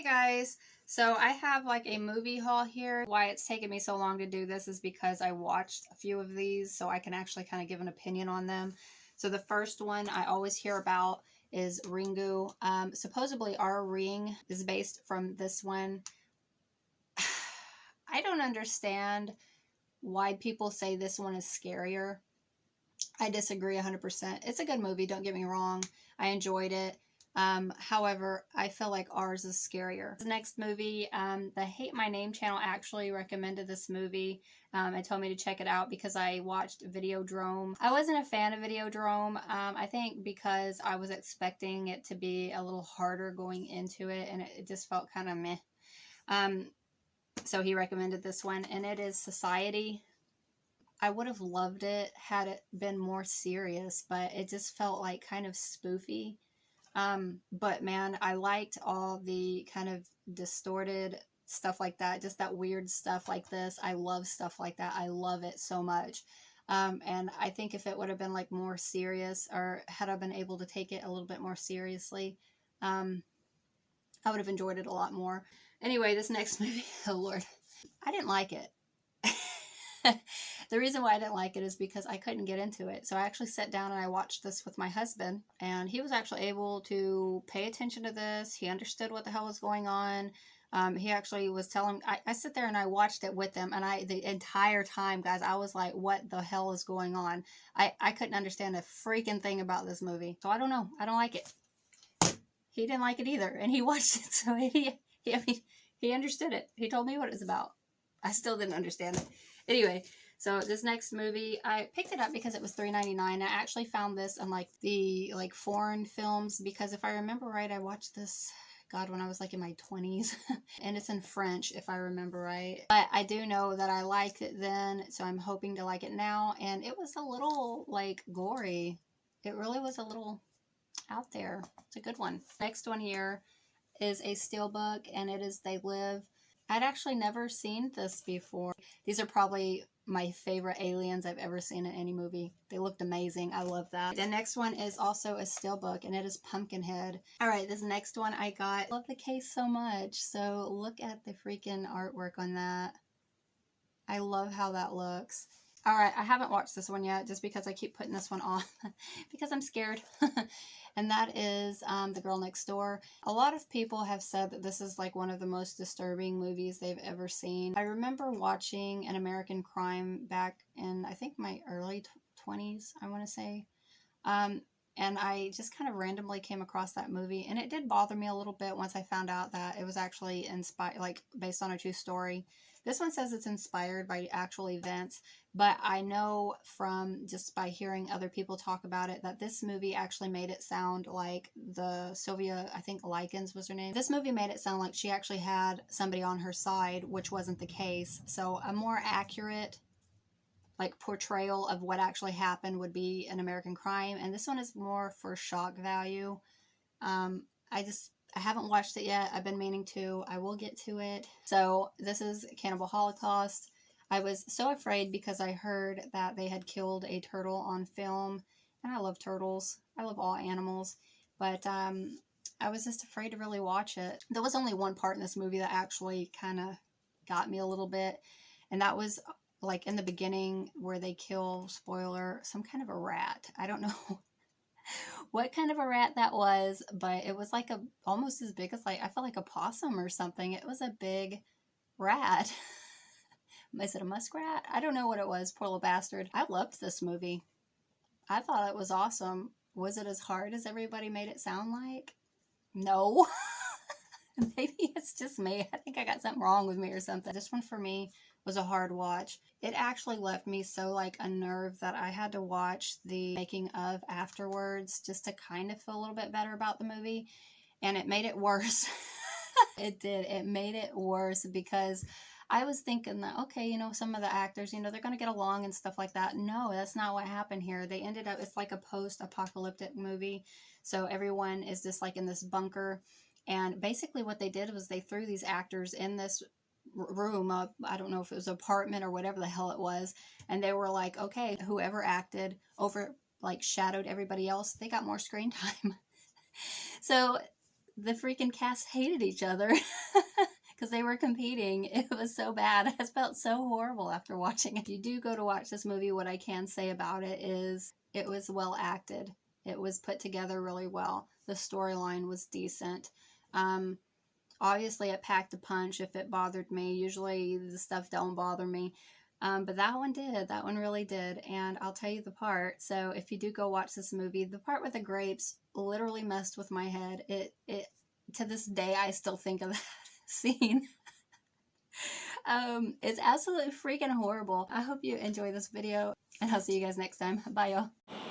Guys, so I have like a movie haul here. Why it's taken me so long to do this is because I watched a few of these so I can actually kind of give an opinion on them. So the first one I always hear about is Ringu. Supposedly our ring is based from this one. I don't understand why people say this one is scarier. I disagree 100%. It's a good movie, don't get me wrong. I enjoyed it. However, I feel like ours is scarier. The next movie, the Hate My Name channel actually recommended this movie and told me to check it out because I watched Videodrome. I wasn't a fan of Videodrome, I think because I was expecting it to be a little harder going into it, and it just felt kind of meh. So he recommended this one, and it is Society. I would have loved it had it been more serious, but it just felt like kind of spoofy. But man, I liked all the kind of distorted stuff like that, just that weird stuff like this. I love stuff like that. I love it so much. And I think if it would have been like more serious, or had I been able to take it a little bit more seriously, I would have enjoyed it a lot more. Anyway, this next movie, oh Lord, I didn't like it. The reason why I didn't like it is because I couldn't get into it. So I actually sat down and I watched this with my husband, and he was actually able to pay attention to this. He understood what the hell was going on. He actually was telling, I sit there and I watched it with him, and the entire time, guys, I was like, what the hell is going on? I couldn't understand a freaking thing about this movie. So I don't know. I don't like it. He didn't like it either, and he watched it. So he understood it. He told me what it was about. I still didn't understand it. Anyway, so this next movie, I picked it up because it was $3.99. I actually found this on like the foreign films, because if I remember right, I watched this, God, when I was like in my 20s, and it's in French if I remember right. But I do know that I liked it then, so I'm hoping to like it now. And it was a little like gory. It really was a little out there. It's a good one. Next one here is a steelbook, and it is They Live. I'd actually never seen this before. These are probably my favorite aliens I've ever seen in any movie. They looked amazing. I love that. The next one is also a steelbook, and it is Pumpkinhead. All right, this next one I got. I love the case so much. So look at the freaking artwork on that. I love how that looks. All right, I haven't watched this one yet just because I keep putting this one on because I'm scared. And that is The Girl Next Door. A lot of people have said that this is like one of the most disturbing movies they've ever seen. I remember watching An American Crime back in, I think, my early 20s, I want to say. And I just kind of randomly came across that movie, and it did bother me a little bit once I found out that it was actually based on a true story. This one says it's inspired by actual events, but I know from just by hearing other people talk about it that this movie actually made it sound like the Sylvia, I think Likens was her name. This movie made it sound like she actually had somebody on her side, which wasn't the case. So a more accurate portrayal of what actually happened would be An American Crime, and this one is more for shock value. I haven't watched it yet. I've been meaning to. I will get to it. So this is Cannibal Holocaust. I was so afraid because I heard that they had killed a turtle on film, and I love turtles. I love all animals, but I was just afraid to really watch it. There was only one part in this movie that actually kind of got me a little bit, and that was like in the beginning where they kill, spoiler, some kind of a rat. I don't know what kind of a rat that was, but it was like almost as big as I felt like a possum or something. It was a big rat. Is it a muskrat? I don't know what it was, poor little bastard. I loved this movie. I thought it was awesome. Was it as hard as everybody made it sound like? No. Maybe it's just me. I think I got something wrong with me or something. This one for me was a hard watch. It actually left me so unnerved that I had to watch the making of afterwards just to kind of feel a little bit better about the movie. And it made it worse. It did. It made it worse because I was thinking that, okay, some of the actors, they're going to get along and stuff like that. No, that's not what happened here. They ended up, it's like a post-apocalyptic movie. So everyone is just in this bunker. And basically what they did was they threw these actors in this room, I don't know if it was an apartment or whatever the hell it was, and they were like, okay, whoever acted shadowed everybody else, they got more screen time. So the freaking cast hated each other because they were competing. It was so bad. I felt so horrible after watching it. If you do go to watch this movie, what I can say about it is it was well acted. It was put together really well. The storyline was decent. Obviously, it packed a punch if it bothered me. Usually, the stuff don't bother me. But that one did. That one really did. And I'll tell you the part. So if you do go watch this movie, the part with the grapes literally messed with my head. It to this day, I still think of that scene. It's absolutely freaking horrible. I hope you enjoy this video, and I'll see you guys next time. Bye, y'all.